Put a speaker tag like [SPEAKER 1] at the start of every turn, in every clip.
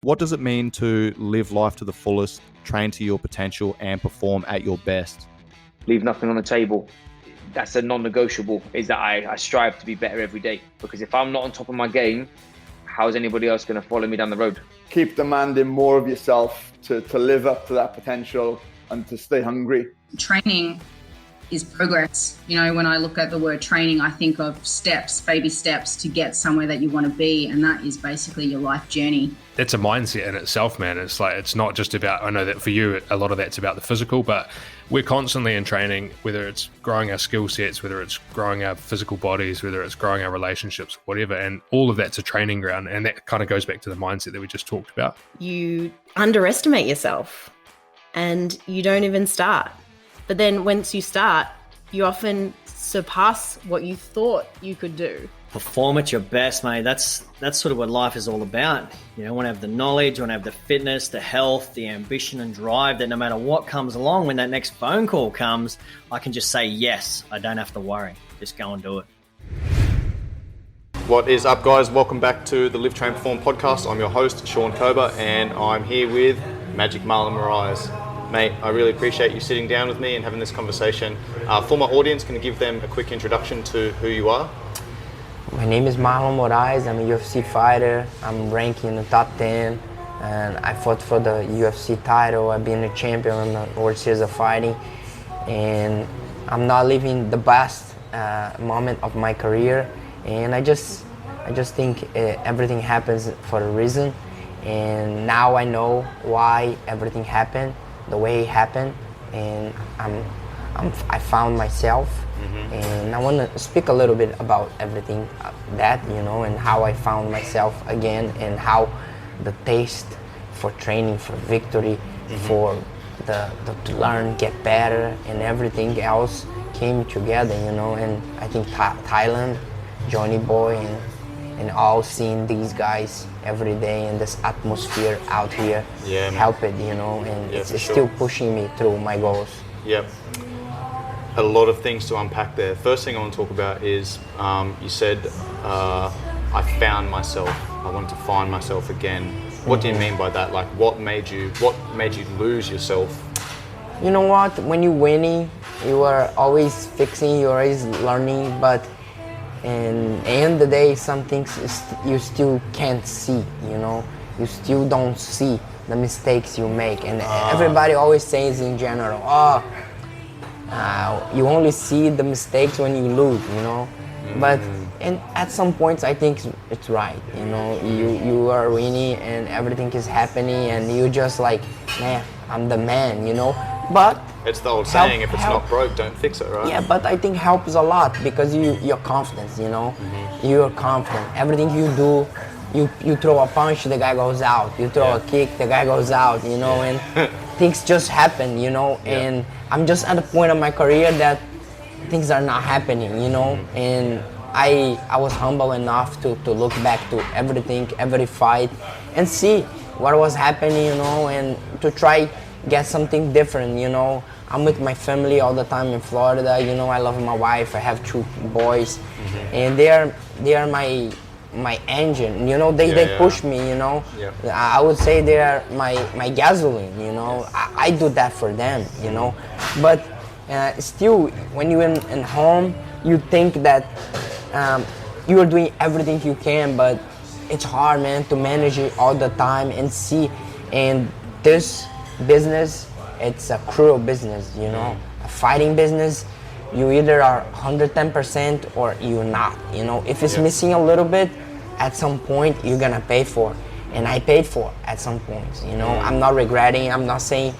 [SPEAKER 1] What does it mean to live life to the fullest, train to your potential, and perform at your best?
[SPEAKER 2] Leave nothing on the table. That's a non-negotiable, is that I strive to be better every day. Because if I'm not on top of my game, how's anybody else going to follow me down the road?
[SPEAKER 3] Keep demanding more of yourself to live up to that potential and to stay hungry.
[SPEAKER 4] Training is progress. You know, when I look at the word training, I think of steps, baby steps to get somewhere that you want to be. And that is basically your life journey.
[SPEAKER 5] It's a mindset in itself, man. It's like, it's not just about, I know that for you, a lot of that's about the physical, but we're constantly in training, whether it's growing our skill sets, whether it's growing our physical bodies, whether it's growing our relationships, whatever. And all of that's a training ground. And that kind of goes back to the mindset that we just talked about.
[SPEAKER 6] You underestimate yourself and you don't even start. But then once you start, you often surpass what you thought you could do.
[SPEAKER 7] Perform at your best, mate. That's sort of what life is all about. You know, I want to have the knowledge, I want to have the fitness, the health, the ambition and drive that no matter what comes along, when that next phone call comes, I can just say yes. I don't have to worry. Just go and do it.
[SPEAKER 8] What is up, guys? Welcome back to the Live Train Perform podcast. I'm your host, Shaun Kober, and I'm here with Magic Marlon Moraes. Mate, I really appreciate you sitting down with me and having this conversation. For my audience, can you give them a quick introduction to who you are?
[SPEAKER 9] My name is Marlon Moraes. I'm a UFC fighter. I'm ranking in the top 10, and I fought for the UFC title. I've been a champion in the World Series of Fighting, and I'm not living the best moment of my career. And I just think everything happens for a reason, and now I know why everything happened the way it happened, and I found myself. And I want to speak a little bit about everything that, you know, and how I found myself again, and how the taste for training, for victory, for the to learn, get better, and everything else came together, you know. And I think Thailand, Johnny Boy, and all seeing these guys every day in this atmosphere out here help it, you know, and it's still pushing me through my goals.
[SPEAKER 8] Yep. A lot of things to unpack there. First thing I want to talk about is you said I found myself. I wanted to find myself again. What do you mean by that? Like, what made you lose yourself?
[SPEAKER 9] You know what? When you're winning, you are always fixing. You're always learning, but in the end of the day, some things you still can't see. You know, you still don't see the mistakes you make, and everybody always says in general, you only see the mistakes when you lose, you know. But and at some points I think it's right, you know. You are winning and everything is happening, and you just like, man, I'm the man, you know. But
[SPEAKER 8] it's the old saying, if it's not broke, don't fix it, right?
[SPEAKER 9] Yeah, but I think helps a lot because your confidence, you know. You're confident. Everything you do, you throw a punch, the guy goes out. You throw a kick, the guy goes out, you know. And things just happen, you know. And I'm just at a point of my career that things are not happening, you know. And I was humble enough to look back to everything, every fight, and see what was happening, you know, and to try get something different, you know. I'm with my family all the time in Florida, you know. I love my wife. I have 2 boys, and they are my engine, you know. They push me, you know. I would say they are my gasoline, you know. I do that for them, you know. But still, when you're in home, you think that you are doing everything you can, but it's hard, man, to manage it all the time and see. And this business, it's a cruel business, you know. A fighting business, you either are 110% or you're not, you know. If it's missing a little bit, at some point you're gonna pay for it. And I paid for it at some points, you know. I'm not regretting. I'm not saying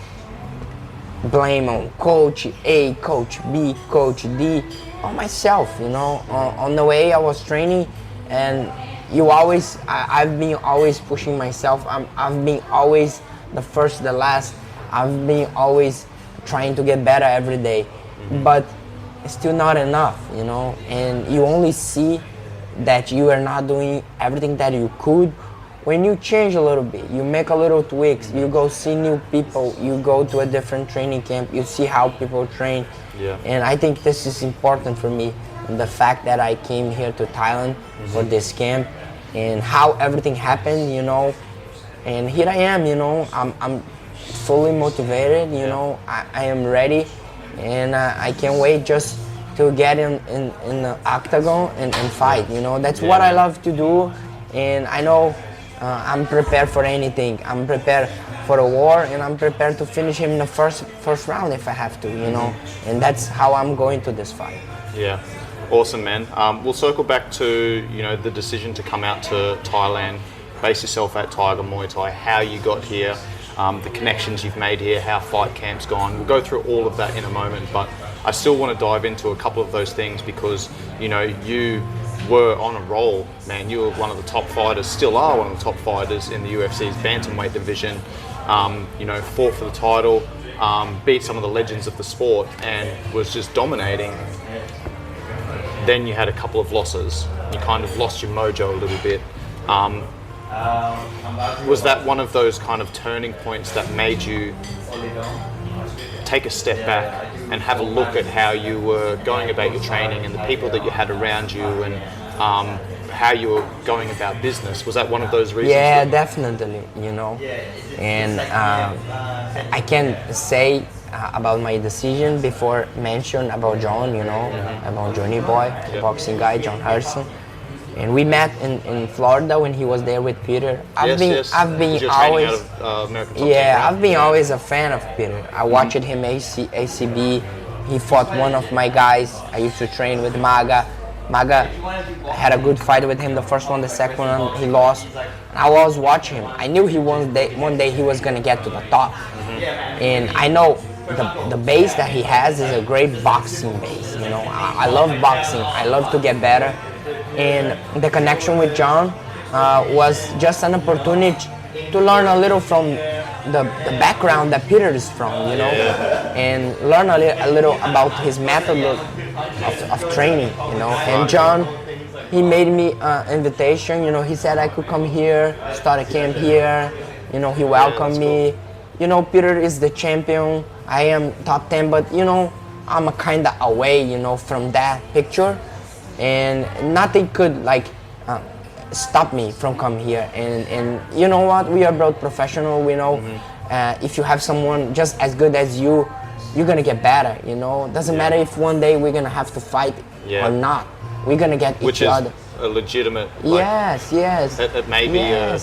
[SPEAKER 9] blame on coach A, coach B, coach D, on myself, you know, on the way I was training. And I've been always pushing myself. I've been always the first, the last. I've been always trying to get better every day, but it's still not enough, you know. And you only see that you are not doing everything that you could when you change a little bit. You make a little tweaks. You go see new people. You go to a different training camp. You see how people train. And I think this is important for me. The fact that I came here to Thailand for this camp and how everything happened, you know. and here I am. You know, I'm fully motivated. You know, I am ready, and I can't wait just to get in the octagon and fight. You know, that's what I love to do, and I know I'm prepared for anything. I'm prepared for a war, and I'm prepared to finish him in the first round if I have to. You know, and that's how I'm going to this fight.
[SPEAKER 8] Yeah. Awesome, man. We'll circle back to, you know, the decision to come out to Thailand, base yourself at Tiger Muay Thai, how you got here, the connections you've made here, how fight camp's gone. We'll go through all of that in a moment, but I still want to dive into a couple of those things because, you know, you were on a roll, man. You were one of the top fighters, still are one of the top fighters in the UFC's bantamweight division. You know, fought for the title, beat some of the legends of the sport, and was just dominating. Then you had a couple of losses. You kind of lost your mojo a little bit. Was that one of those kind of turning points that made you take a step back and have a look at how you were going about your training and the people that you had around you and how you were going about business? Was that one of those reasons?
[SPEAKER 9] Yeah, definitely, you know. And I can say about my decision before mention about John, you know, about Johnny Boy, the boxing guy, John Harrison. And we met in Florida when he was there with Peter. I've been always, I've been always a fan of Peter. I watched him ACB. He fought one of my guys. I used to train with Maga. Maga had a good fight with him. The first one, the second one, he lost. I was watching him. I knew one day he was gonna get to the top. And I know the base that he has is a great boxing base. You know, I love boxing. I love to get better. And the connection with John was just an opportunity to learn a little from the background that Peter is from, you know, and learn a little about his method of training, you know. And John, he made me an invitation, you know. He said I could come here, start a camp here, you know. He welcomed me. You know, Peter is the champion. I am top 10, but you know, I'm a kind of away, you know, from that picture, and nothing could like stop me from coming here. And you know what? We are both professional. We know if you have someone just as good as you, you're gonna get better. You know, doesn't matter if one day we're gonna have to fight or not. We're gonna get each other.
[SPEAKER 8] A legitimate, like,
[SPEAKER 9] yes.
[SPEAKER 8] It may be a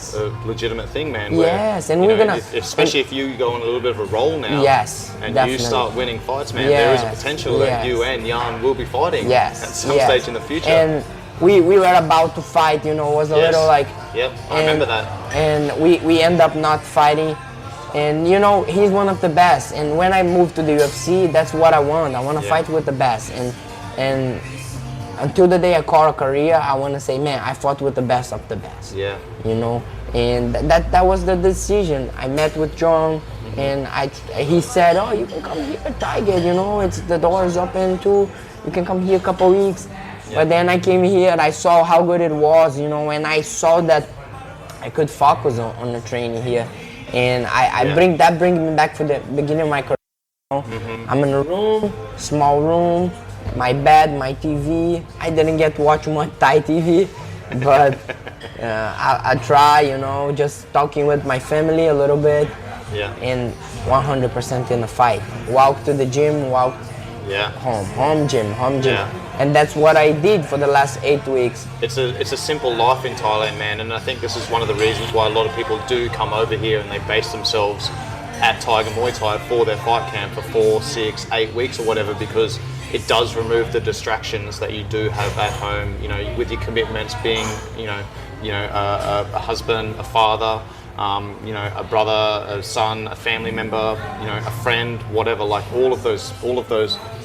[SPEAKER 8] legitimate thing, man.
[SPEAKER 9] Yes, and
[SPEAKER 8] we're
[SPEAKER 9] gonna,
[SPEAKER 8] especially if you go on a little bit of a roll now.
[SPEAKER 9] Yes,
[SPEAKER 8] and
[SPEAKER 9] definitely.
[SPEAKER 8] You start winning fights, man. There is a potential that you and Jan will be fighting at some stage in the future.
[SPEAKER 9] And we were about to fight, you know. It was a little like.
[SPEAKER 8] Yep, I remember that. And
[SPEAKER 9] we end up not fighting. And you know, he's one of the best. And when I moved to the UFC, that's what I want. I want to fight with the best. And until the day I call a career, I want to say, man, I fought with the best of the best. Yeah. You know, and that was the decision. I met with John, and he said, oh, you can come here, Tiger. You know, the door is open too. You can come here a couple weeks. Yeah. But then I came here and I saw how good it was, you know, and I saw that I could focus on the training here. And that brings me back to the beginning of my career. You know? I'm in a room, small room, my bed, my TV. I didn't get to watch much Thai TV, but I try, you know, just talking with my family a little bit, and 100% in the fight. Walk to the gym, walk home gym. And that's what I did for the last 8 weeks.
[SPEAKER 8] It's a simple life in Thailand, man, and I think this is one of the reasons why a lot of people do come over here and they base themselves at Tiger Muay Thai for their fight camp for 4, 6, 8 weeks or whatever, because it does remove the distractions that you do have at home, you know, with your commitments being, you know, a husband, a father, you know, a brother, a son, a family member, you know, a friend, whatever. Like all of those.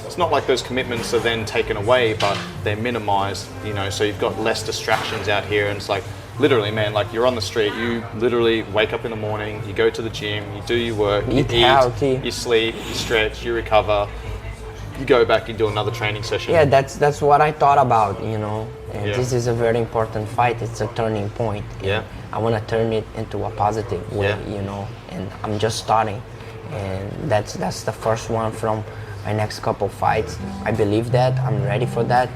[SPEAKER 8] It's not like those commitments are then taken away, but they're minimized, you know. So you've got less distractions out here, and it's like literally, man, like you're on the street. You literally wake up in the morning, you go to the gym, you do your work, you eat, you sleep, you stretch, you recover. You go back and do another training session.
[SPEAKER 9] Yeah, that's what I thought about, you know. And this is a very important fight. It's a turning point. Yeah. I want to turn it into a positive way, you know. And I'm just starting, and that's the first one from my next couple fights. I believe that I'm ready for that,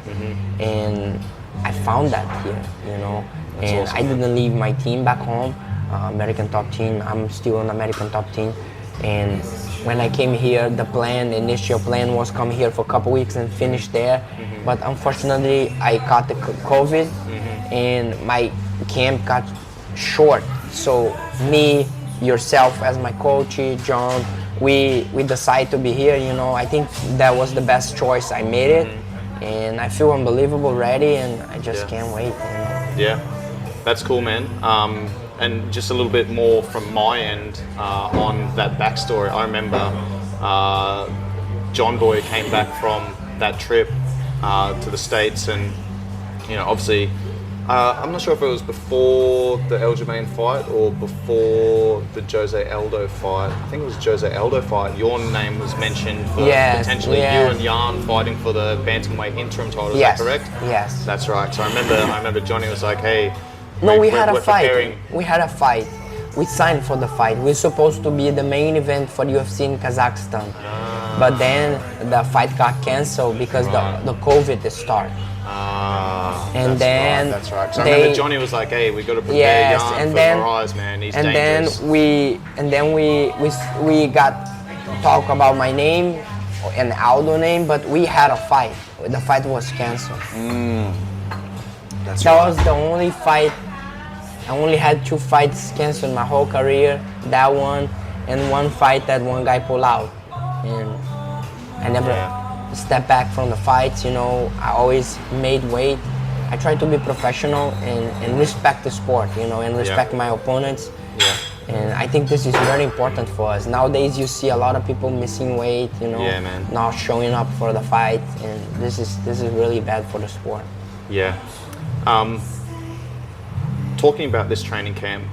[SPEAKER 9] and I found that here, you know. That's awesome. I didn't leave my team back home. American top team. I'm still on American top team. And when I came here, the initial plan was come here for a couple weeks and finish there. But unfortunately, I caught the COVID and my camp got short. So me, yourself as my coach, John, we decided to be here. I think that was the best choice. I made it, and I feel unbelievable ready, and I just can't wait.
[SPEAKER 8] Yeah, that's cool, man. And just a little bit more from my end on that backstory. I remember John Boy came back from that trip to the States, and obviously. I'm not sure if it was before the Aljamain fight or before the Jose Aldo fight. I think it was Jose Aldo fight. Your name was mentioned for potentially you and Jan fighting for the bantamweight interim title. Is that correct?
[SPEAKER 9] Yes.
[SPEAKER 8] That's right. So I remember Johnny was like, "Hey,
[SPEAKER 9] we had a fight. We had a fight. We signed for the fight. We were supposed to be the main event for UFC in Kazakhstan, but then the fight got canceled because the COVID started." And then
[SPEAKER 8] that's right. So I remember Johnny was like, "Hey, we got to prepare Jan for Moraes, man. He's dangerous."
[SPEAKER 9] Then we got talk about my name and Aldo name, but we had a fight. The fight was canceled. That was the only fight. I only had 2 fights canceled in my whole career. That one and one fight that one guy pulled out, and I never. Step back from the fights. I always made weight. I try to be professional and respect the sport, and respect my opponents. And I think this is very important for us. Nowadays you see a lot of people missing weight, not showing up for the fight, and this is really bad for the sport.
[SPEAKER 8] Talking about this training camp,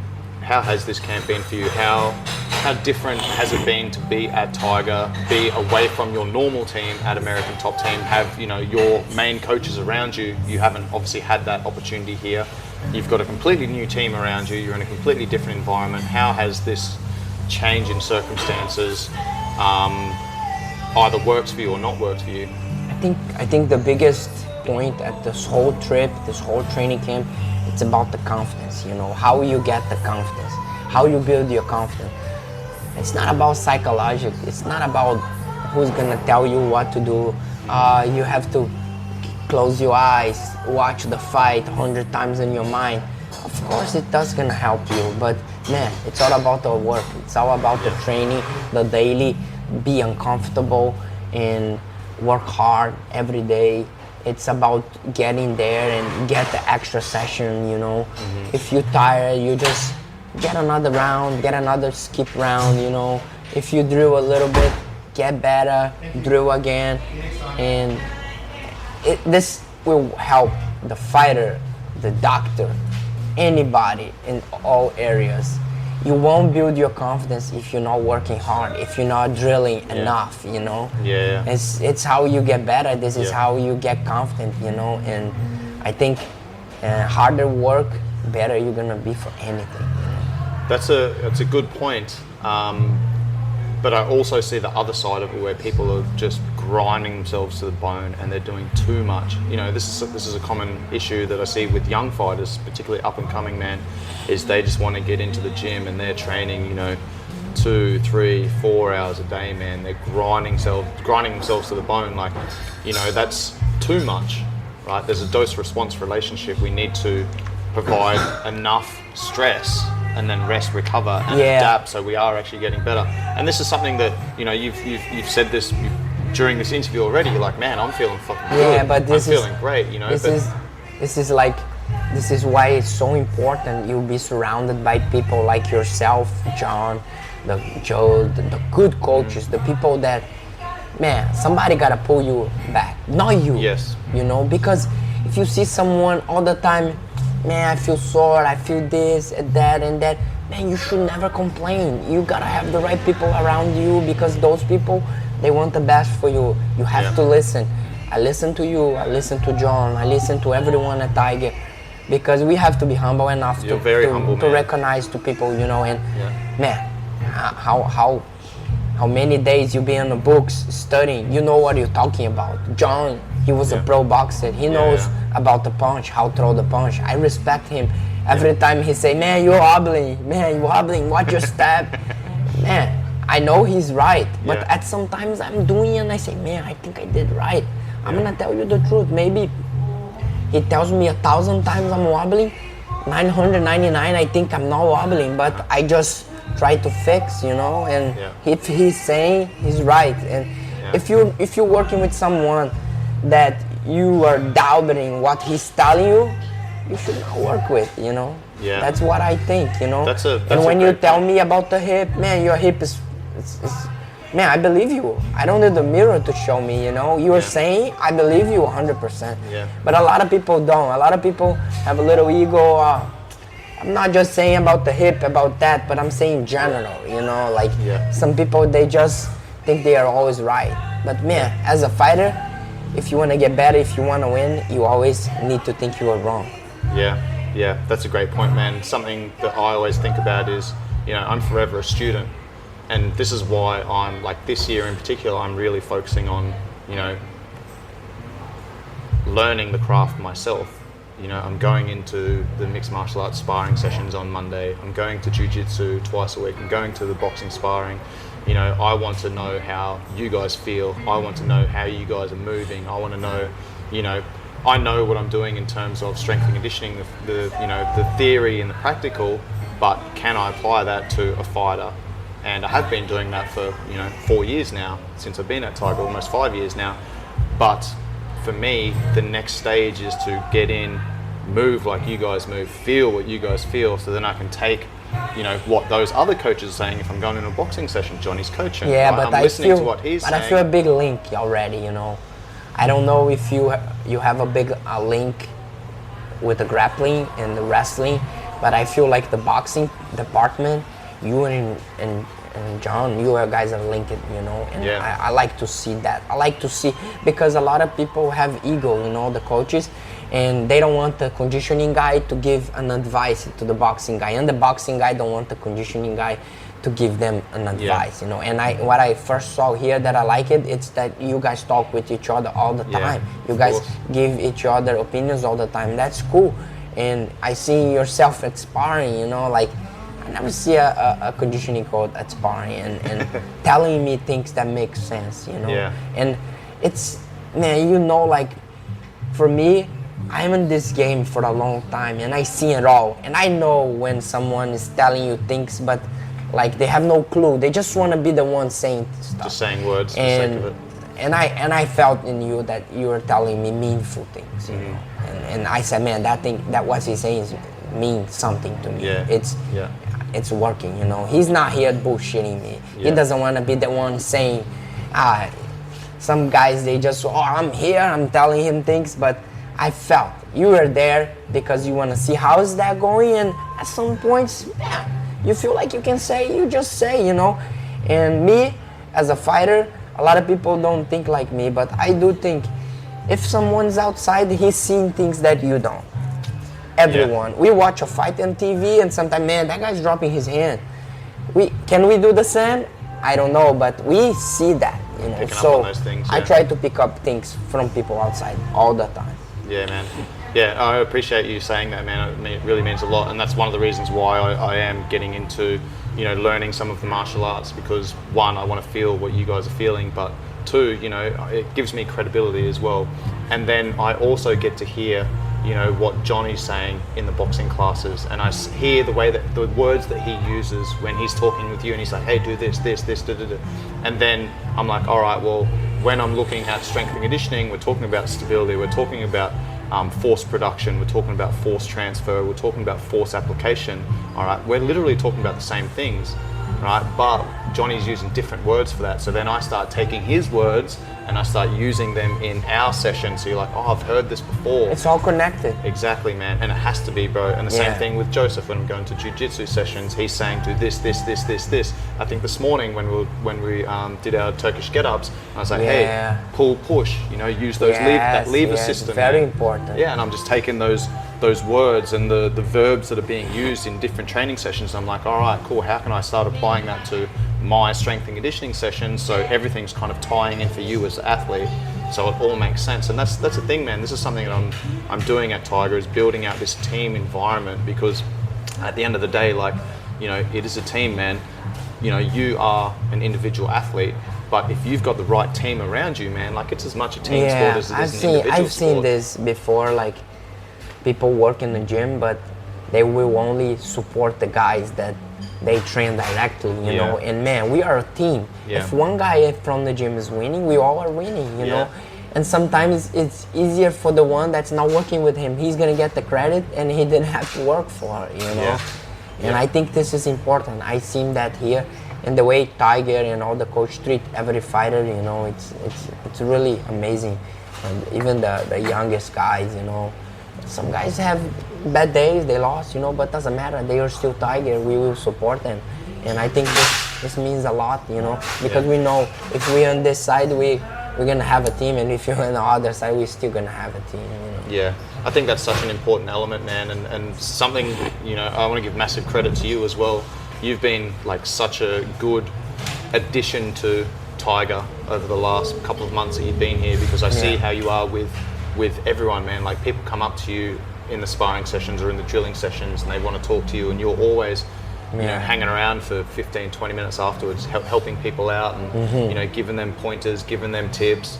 [SPEAKER 8] how has this camp been for you? How different has it been to be at Tiger, be away from your normal team at American Top Team, have your main coaches around you? You haven't obviously had that opportunity here. You've got a completely new team around you. You're in a completely different environment. How has this change in circumstances either worked for you or not worked for you?
[SPEAKER 9] I think the biggest point at this whole trip, this whole training camp, it's about the confidence. How you get the confidence, how you build your confidence. It's not about psychological. It's not about who's gonna tell you what to do. You have to close your eyes, watch the fight 100 times in your mind. Of course, it does gonna help you, but man, it's all about the work. It's all about the training, the daily. Be uncomfortable and work hard every day. It's about getting there and get the extra session. If you're tired, you just get another round, get another skip round, If you drill a little bit, get better, drill again. And this will help the fighter, the doctor, anybody in all areas. You won't build your confidence if you're not working hard, if you're not drilling enough, It's how you get better. This is how you get confident, And I think harder work, better you're gonna be for anything.
[SPEAKER 8] That's a good point, but I also see the other side of it where people are just grinding themselves to the bone and they're doing too much. This is a common issue that I see with young fighters, particularly up and coming, man, is they just want to get into the gym and they're training, 2, 3, 4 hours a day, man. They're grinding themselves to the bone. Like, that's too much, right? There's a dose-response relationship. We need to provide enough stress and then rest, recover, and adapt, so we are actually getting better. And this is something that you've said this during this interview already. You're like, man, I'm feeling fucking good.
[SPEAKER 9] Yeah, but
[SPEAKER 8] I'm feeling great.
[SPEAKER 9] This is why it's so important. You'll be surrounded by people like yourself, John, Joe, the good coaches, the people that, man, somebody gotta pull you back, not you.
[SPEAKER 8] Yes.
[SPEAKER 9] Because if you see someone all the time, man, I feel sore, I feel this and that, man, you should never complain. You gotta have the right people around you, because those people, they want the best for you. You have to listen. I listen to you, I listen to John, I listen to everyone at Tiger, because we have to be humble enough to recognize to people, and man, how many days you be in the books studying, you know what you're talking about. John, he was a pro boxer, he knows about the punch, how to throw the punch. I respect him Every time he say, man, you're wobbling, watch your step. Man, I know he's right, but at some times I'm doing it and I say, man, I think I did right. I'm gonna tell you the truth. Maybe he tells me 1,000 times I'm wobbling, 999 I think I'm not wobbling, but I just try to fix, you know. And if he's saying, he's right. And if you're working with someone that you are doubting what he's telling you, you should not work with, you know. That's what I think, you know. And when you tell me about the hip, man, your hip is man, I believe you. I don't need the mirror to show me, you know. You are saying, I believe you 100%. But a lot of people don't. A lot of people have a little ego. I'm not just saying about the hip, about that, but I'm saying general, you know. Like some people, they just think they are always right. But man, as a fighter, if you want to get better, if you want to win, you always need to think you are wrong.
[SPEAKER 8] Yeah, that's a great point, man. Something that I always think about is, you know, I'm forever a student. And this is why I'm, like this year in particular, I'm really focusing on, you know, learning the craft myself. You know, I'm going into the mixed martial arts sparring sessions on Monday. I'm going to jiu-jitsu twice a week. I'm going to the boxing sparring. You know, I want to know how you guys feel. I want to know how you guys are moving. I want to know, you know, I know what I'm doing in terms of strength and conditioning, the you know, the theory and the practical, but can I apply that to a fighter? And I have been doing that for, you know, 4 years now, since I've been at Tiger, almost 5 years now. But for me, the next stage is to get in, move like you guys move, feel what you guys feel, so then I can take, you know, what those other coaches are saying. If I'm going in a boxing session, Johnny's coaching.
[SPEAKER 9] Yeah,
[SPEAKER 8] right?
[SPEAKER 9] but
[SPEAKER 8] I'm listening to what he's saying.
[SPEAKER 9] I feel a big link already, you know. I don't know if you have a big link with the grappling and the wrestling, but I feel like the boxing department, you and John, you guys are linked, you know, and I like to see that. I like to see, because a lot of people have ego, you know, the coaches, and they don't want the conditioning guy to give an advice to the boxing guy, and the boxing guy don't want the conditioning guy to give them an advice, you know. And what I first saw here that I like it's that you guys talk with each other all the time. You guys give each other opinions all the time. That's cool. And I see yourself at sparring, you know, like I never see a conditioning coach at sparring and telling me things that make sense, you know. And it's, man, you know, like for me, I'm in this game for a long time and I see it all. And I know when someone is telling you things, but like they have no clue. They just want to be the one saying stuff.
[SPEAKER 8] Just saying words.
[SPEAKER 9] And I felt in you that you were telling me meaningful things, you know. And I said, man, that what he's saying means something to me. It's working, you know. He's not here bullshitting me. He doesn't want to be the one saying, some guys, they just, I'm here, I'm telling him things, but I felt you were there because you want to see how is that going, and at some points, you feel like you can say, you just say, you know. And me, as a fighter, a lot of people don't think like me, but I do think if someone's outside, he's seeing things that you don't. Everyone. We watch a fight on TV and sometimes, man, that guy's dropping his hand. Can we do the same? I don't know, but we see that, you know.
[SPEAKER 8] Picking
[SPEAKER 9] so
[SPEAKER 8] up on those things,
[SPEAKER 9] I try to pick up things from people outside all the time.
[SPEAKER 8] Yeah, man. Yeah, I appreciate you saying that, man. It really means a lot, and that's one of the reasons why I am getting into, you know, learning some of the martial arts, because one, I want to feel what you guys are feeling, but two, you know, it gives me credibility as well. And then I also get to hear, you know, what Johnny's saying in the boxing classes, and I hear the way that the words that he uses when he's talking with you, and he's like, hey, do this, and then I'm like, all right, well, when I'm looking at strength and conditioning, we're talking about stability, we're talking about force production, we're talking about force transfer, we're talking about force application. All right, we're literally talking about the same things, right? But Johnny's using different words for that. So then I start taking his words and I start using them in our session. So you're like, oh, I've heard this before.
[SPEAKER 9] It's all connected.
[SPEAKER 8] Exactly, man. And it has to be, bro. And the same thing with Joseph when I'm going to jiu-jitsu sessions. He's saying, do this. I think this morning when we did our Turkish get-ups, I was like, hey, pull, push. You know, use those that lever system.
[SPEAKER 9] Very important.
[SPEAKER 8] Yeah, and I'm just taking those words and the verbs that are being used in different training sessions. I'm like, all right, cool. How can I start applying that to my strength and conditioning sessions, so everything's kind of tying in for you as an athlete, So it all makes sense, and that's the thing, man. This is something that I'm doing at Tiger, is building out this team environment, because at the end of the day, like, you know, it is a team, man. You know, you are an individual athlete, but if you've got the right team around you, man, like, it's as much a team sport as it is an individual
[SPEAKER 9] I've seen
[SPEAKER 8] sport.
[SPEAKER 9] this before, like people work in the gym, but they will only support the guys that they train directly, you know. And man, we are a team. If one guy from the gym is winning, we all are winning, you know. And sometimes it's easier for the one that's not working with him. He's gonna get the credit, and he didn't have to work for it, you know. And I think this is important. I seen that here, and the way Tiger and all the coach treat every fighter, you know, it's really amazing. And even the youngest guys, you know, some guys have bad days, they lost, you know, but doesn't matter. They are still Tiger. We will support them, and I think this means a lot, you know, because we know if we're on this side, we're gonna have a team, and if you're on the other side, we're still gonna have a team, you know.
[SPEAKER 8] Yeah, I think that's such an important element, man, and something, you know, I want to give massive credit to you as well. You've been like such a good addition to Tiger over the last couple of months that you've been here, because I see how you are with everyone, man. Like, people come up to you in the sparring sessions or in the drilling sessions, and they want to talk to you, and you're always, you know, hanging around for 15, 20 minutes afterwards, helping people out, and you know, giving them pointers, giving them tips.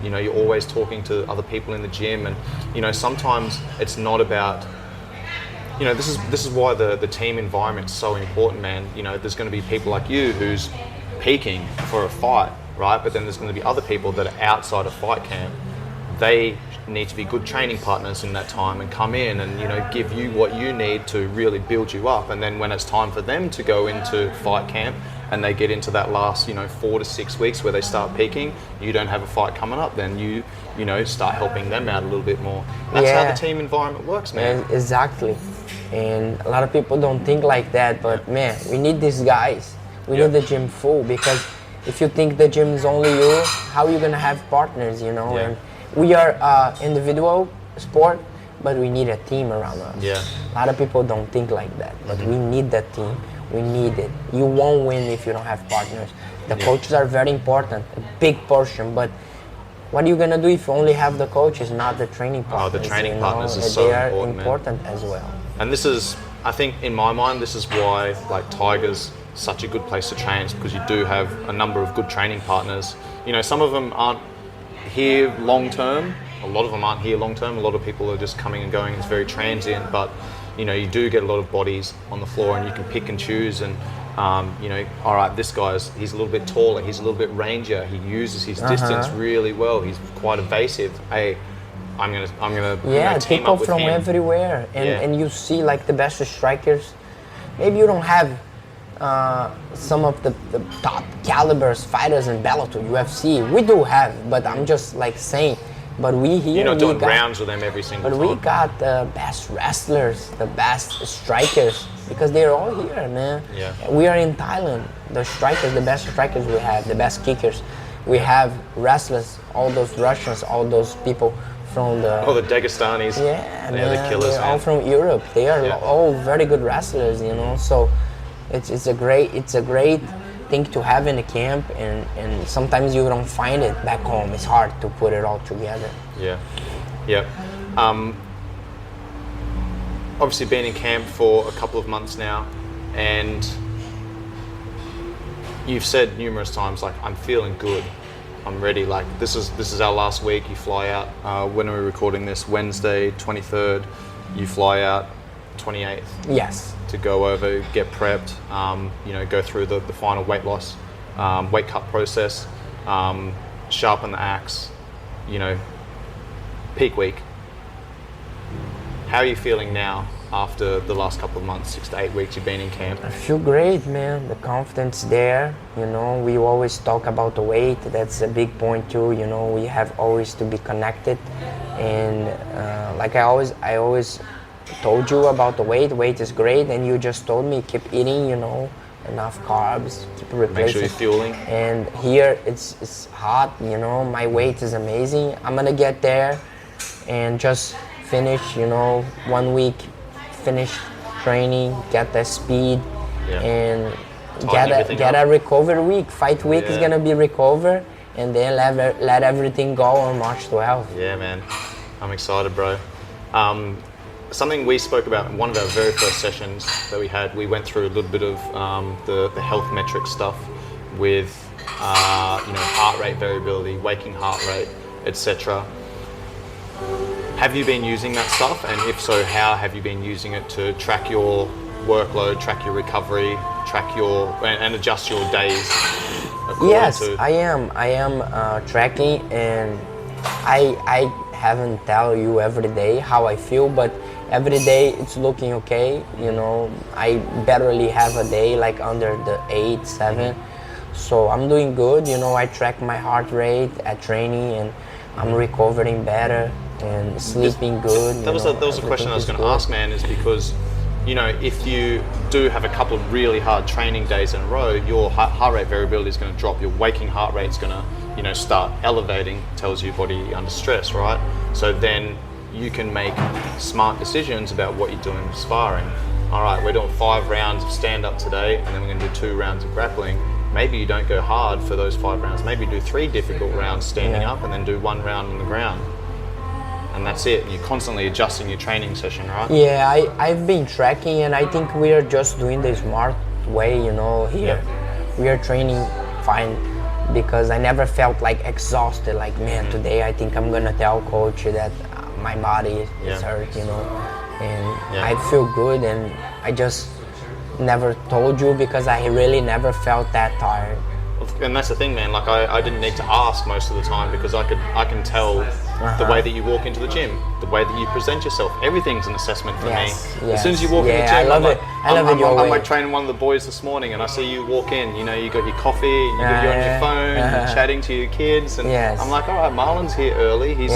[SPEAKER 8] You know, you're always talking to other people in the gym, and you know, sometimes it's not about, you know, this is why the team environment's so important, man. You know, there's going to be people like you who's peaking for a fight, right? But then there's going to be other people that are outside of fight camp. They need to be good training partners in that time and come in and, you know, give you what you need to really build you up. And then when it's time for them to go into fight camp and they get into that last, you know, 4 to 6 weeks where they start peaking, you don't have a fight coming up, then you know, start helping them out a little bit more. That's how the team environment works, man.
[SPEAKER 9] Exactly. And a lot of people don't think like that, but man, we need these guys. We need the gym full, because if you think the gym is only you, how are you gonna have partners, you know? And we are individual sport, but we need a team around us. A lot of people don't think like that, but we need that team. We need it. You won't win if you don't have partners. The coaches are very important, a big portion, but what are you gonna do if you only have the coaches, not the training partners?
[SPEAKER 8] The training
[SPEAKER 9] you
[SPEAKER 8] partners
[SPEAKER 9] know?
[SPEAKER 8] is so
[SPEAKER 9] they are
[SPEAKER 8] important,
[SPEAKER 9] as well.
[SPEAKER 8] And this is, I think, in my mind, this is why, like, Tiger's such a good place to train, because you do have a number of good training partners. You know, some of them aren't here long term. A lot of them aren't here long term. A lot of people are just coming and going. It's very transient, but you know, you do get a lot of bodies on the floor, and you can pick and choose. And you know, all right, this guy's, he's a little bit taller, he's a little bit rangier, he uses his distance really well, he's quite evasive. Hey, I'm gonna team
[SPEAKER 9] people
[SPEAKER 8] up with
[SPEAKER 9] from
[SPEAKER 8] him.
[SPEAKER 9] everywhere, and you see like the best strikers. Maybe you don't have some of the top calibers fighters in Bellator, UFC. We do have, but I'm just like saying. But we here,
[SPEAKER 8] you're not doing rounds with them every single time.
[SPEAKER 9] But we got the best wrestlers, the best strikers, because they're all here, man. We are in Thailand. The strikers, the best strikers we have, the best kickers. We have wrestlers, all those Russians, all those people from the...
[SPEAKER 8] Oh, the Dagestanis. They're the killers,
[SPEAKER 9] they're all from Europe. They are all very good wrestlers, you know. So it's a great thing to have in the camp, and sometimes you don't find it back home. It's hard to put it all together.
[SPEAKER 8] Obviously been in camp for a couple of months now, and you've said numerous times, like, I'm feeling good, I'm ready. Like, this is our last week. You fly out, when are we recording this? Wednesday 23rd. You fly out 28th.
[SPEAKER 9] Yes.
[SPEAKER 8] To go over, get prepped, you know, go through the final weight loss, weight cut process, sharpen the axe, you know, peak week. How are you feeling now after the last couple of months, 6 to 8 weeks you've been in camp?
[SPEAKER 9] I feel great, man. The confidence there, you know. We always talk about the weight. That's a big point too, you know. We have always to be connected, and like I always told you about the weight is great, and you just told me keep eating, you know, enough carbs, keep replacing.
[SPEAKER 8] Make sure you're fueling.
[SPEAKER 9] And here it's hot, you know. My weight is amazing. I'm gonna get there and just finish, you know, 1 week, finish training, get the speed, and get a recover week. Fight week is gonna be recover, and then let everything go on March 12th.
[SPEAKER 8] Yeah, man. I'm excited, bro. Something we spoke about in one of our very first sessions that we had, we went through a little bit of the health metric stuff with heart rate variability, waking heart rate, etc. Have you been using that stuff? And if so, how have you been using it to track your workload, track your recovery, track your and adjust your days?
[SPEAKER 9] Yes, I am tracking, and I haven't tell you every day how I feel, but every day it's looking okay. I barely have a day like under the 8, 7. So I'm doing good. I track my heart rate at training, and I'm recovering better and sleeping good.
[SPEAKER 8] That was a question I was going to ask, man, is because if you do have a couple of really hard training days in a row, your heart rate variability is going to drop. Your waking heart rate is going to start elevating. Tells your body under stress, right? So then you can make smart decisions about what you're doing with sparring. All right, we're doing 5 rounds of stand-up today, and then we're going to do 2 rounds of grappling. Maybe you don't go hard for those 5 rounds. Maybe you do 3 difficult rounds standing up, and then do 1 round on the ground. And that's it. You're constantly adjusting your training session, right?
[SPEAKER 9] Yeah, I've been tracking, and I think we are just doing the smart way, here. Yeah. We are training fine, because I never felt like exhausted, like, man, today I think I'm gonna tell coach that my body is hurt, and I feel good, and I just never told you because I really never felt that tired.
[SPEAKER 8] And that's the thing, man, like I didn't need to ask most of the time, because I can tell the way that you walk into the gym, the way that you present yourself. Everything's an assessment for me.
[SPEAKER 9] Yes.
[SPEAKER 8] As soon as you walk in the gym,
[SPEAKER 9] I love it.
[SPEAKER 8] I'm like training one of the boys this morning, and I see you walk in, you got your coffee, you're on your phone, chatting to your kids, and I'm like, all right, Marlon's here early. He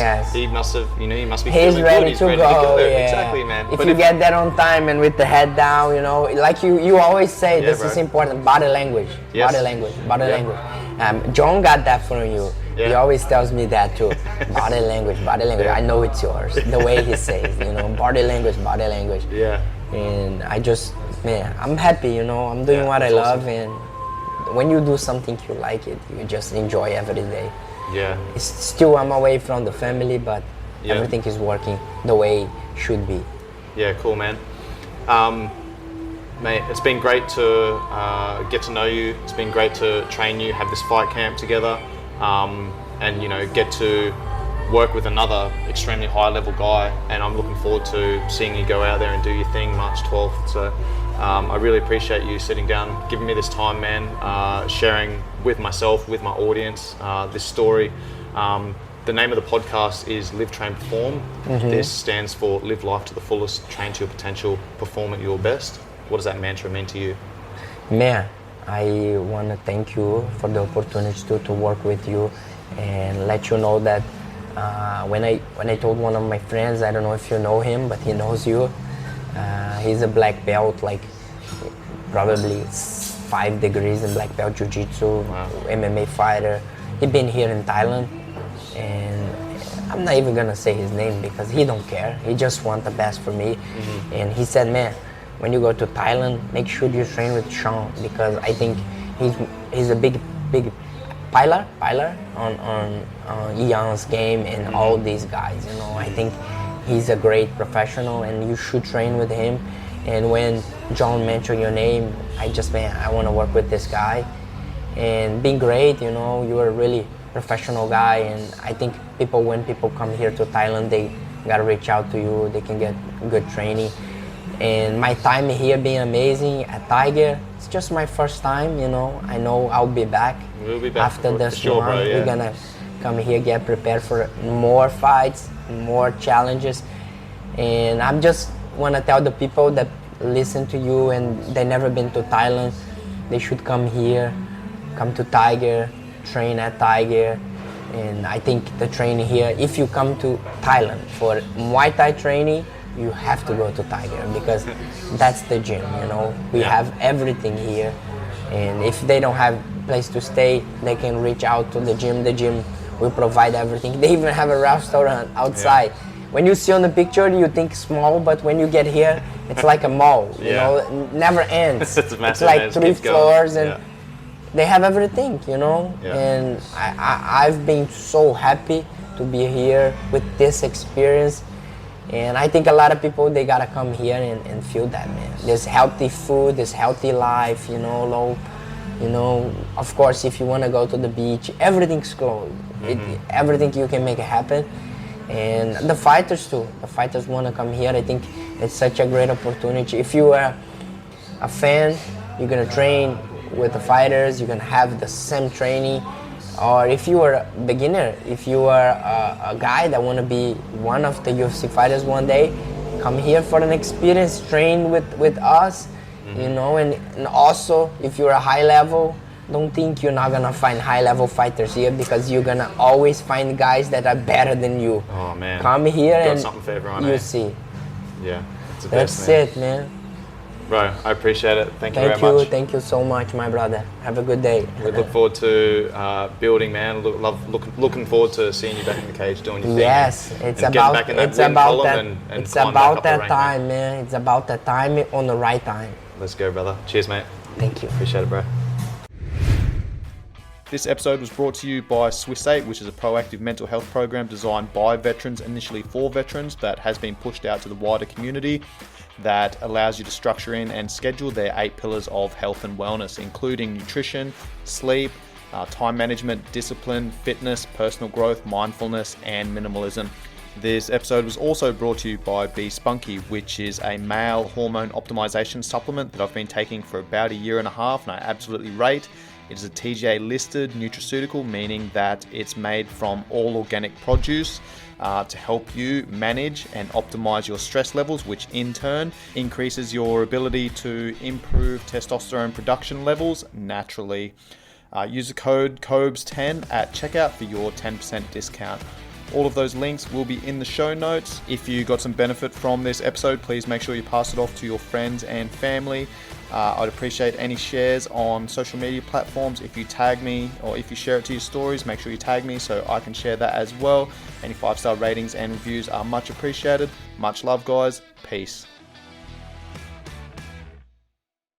[SPEAKER 8] must have, he must be feeling
[SPEAKER 9] ready
[SPEAKER 8] good. He's ready to go.
[SPEAKER 9] Yeah.
[SPEAKER 8] Exactly, man.
[SPEAKER 9] If you get there on time and with the head down, like you always say, this is important. Body language.
[SPEAKER 8] Yes.
[SPEAKER 9] Body language. John got that from you. Yeah. He always tells me that too. Body language. Yeah. I know it's yours. The way he says, body language.
[SPEAKER 8] Yeah.
[SPEAKER 9] And I just, I'm happy, I'm doing what I love, awesome. And when you do something you like it, you just enjoy every day.
[SPEAKER 8] Yeah.
[SPEAKER 9] It's still, I'm away from the family, but everything is working the way it should be.
[SPEAKER 8] Yeah, cool, man. Mate, it's been great to get to know you. It's been great to train you, have this fight camp together, and get to work with another extremely high level guy. And I'm looking forward to seeing you go out there and do your thing March 12th. So I really appreciate you sitting down, giving me this time, man, sharing with myself, with my audience, this story. The name of the podcast is Live, Train, Perform. Mm-hmm. This stands for Live Life to the Fullest, Train to Your Potential, Perform at Your Best. What does that mantra mean to you?
[SPEAKER 9] Man, I want to thank you for the opportunity to work with you and let you know that when I told one of my friends, I don't know if you know him, but he knows you. He's a black belt, like probably 5 degrees in black belt jiu-jitsu, MMA fighter. He's been here in Thailand, and I'm not even gonna say his name because he don't care. He just wants the best for me. Mm-hmm. And he said, man, when you go to Thailand, make sure you train with Shaun, because I think he's a big pillar on Ian's game and all these guys. I think he's a great professional, and you should train with him. And when John mentioned your name, I want to work with this guy, and being great. You're a really professional guy, and I think when people come here to Thailand, they gotta reach out to you. They can get good training. And my time here being amazing at Tiger, it's just my first time, I know I'll be back.
[SPEAKER 8] We'll be back
[SPEAKER 9] after this
[SPEAKER 8] sure,
[SPEAKER 9] month.
[SPEAKER 8] Bro, yeah.
[SPEAKER 9] We're gonna come here, get prepared for more fights, more challenges. And I'm just wanna tell the people that listen to you and they never been to Thailand, they should come here, come to Tiger, train at Tiger. And I think the training here, if you come to Thailand for Muay Thai training, you have to go to Tiger, because that's the gym, We have everything here, and if they don't have place to stay, they can reach out to the gym. The gym will provide everything. They even have a restaurant outside. Yeah. When you see on the picture, you think small, but when you get here, it's like a mall. It never ends.
[SPEAKER 8] It's massive.
[SPEAKER 9] It's like 3 floors, and they have everything, you know.
[SPEAKER 8] Yeah.
[SPEAKER 9] And I've been so happy to be here with this experience. And I think a lot of people, they gotta come here and feel that, man. There's healthy food, there's healthy life, you know, of course, if you wanna go to the beach, everything's closed. Everything you can make it happen. And the fighters too, the fighters wanna come here. I think it's such a great opportunity. If you are a fan, you're gonna train with the fighters, you're gonna have the same training. Or if you are a beginner, if you are a guy that want to be one of the UFC fighters one day, come here for an experience, train with us, you know. And also, if you're a high level, don't think you're not gonna find high level fighters here, because you're gonna always find guys that are better than you.
[SPEAKER 8] Oh man!
[SPEAKER 9] Come here
[SPEAKER 8] got
[SPEAKER 9] and
[SPEAKER 8] something for everyone,
[SPEAKER 9] you
[SPEAKER 8] eh?
[SPEAKER 9] see.
[SPEAKER 8] Yeah, it's the
[SPEAKER 9] That's
[SPEAKER 8] best, man.
[SPEAKER 9] it, man.
[SPEAKER 8] Bro, I appreciate it. Thank you very much.
[SPEAKER 9] Thank you so much, my brother. Have a good day.
[SPEAKER 8] We look forward to building, man. Looking forward to seeing you back in the cage doing your thing.
[SPEAKER 9] Yes,
[SPEAKER 8] and
[SPEAKER 9] it's
[SPEAKER 8] getting
[SPEAKER 9] about
[SPEAKER 8] back in that
[SPEAKER 9] it's
[SPEAKER 8] win
[SPEAKER 9] about
[SPEAKER 8] column
[SPEAKER 9] that
[SPEAKER 8] and
[SPEAKER 9] it's
[SPEAKER 8] climb back
[SPEAKER 9] about
[SPEAKER 8] up the
[SPEAKER 9] that
[SPEAKER 8] rank,
[SPEAKER 9] time, man. It's about that time on the right time.
[SPEAKER 8] Let's go, brother. Cheers, mate.
[SPEAKER 9] Thank you.
[SPEAKER 8] Appreciate it, bro.
[SPEAKER 1] This episode was brought to you by Swiss 8, which is a proactive mental health program designed by veterans, initially for veterans, that has been pushed out to the wider community, that allows you to structure in and schedule their 8 pillars of health and wellness, including nutrition, sleep, time management, discipline, fitness, personal growth, mindfulness, and minimalism. This episode was also brought to you by Be Spunky, which is a male hormone optimization supplement that I've been taking for about 1.5 years, and I absolutely rate. It is a TGA listed nutraceutical, meaning that it's made from all organic produce to help you manage and optimize your stress levels, which in turn increases your ability to improve testosterone production levels naturally. Use the code COBES10 at checkout for your 10% discount. All of those links will be in the show notes. If you got some benefit from this episode, please make sure you pass it off to your friends and family. I'd appreciate any shares on social media platforms. If you tag me or if you share it to your stories, make sure you tag me so I can share that as well. Any 5-star ratings and reviews are much appreciated. Much love, guys. Peace.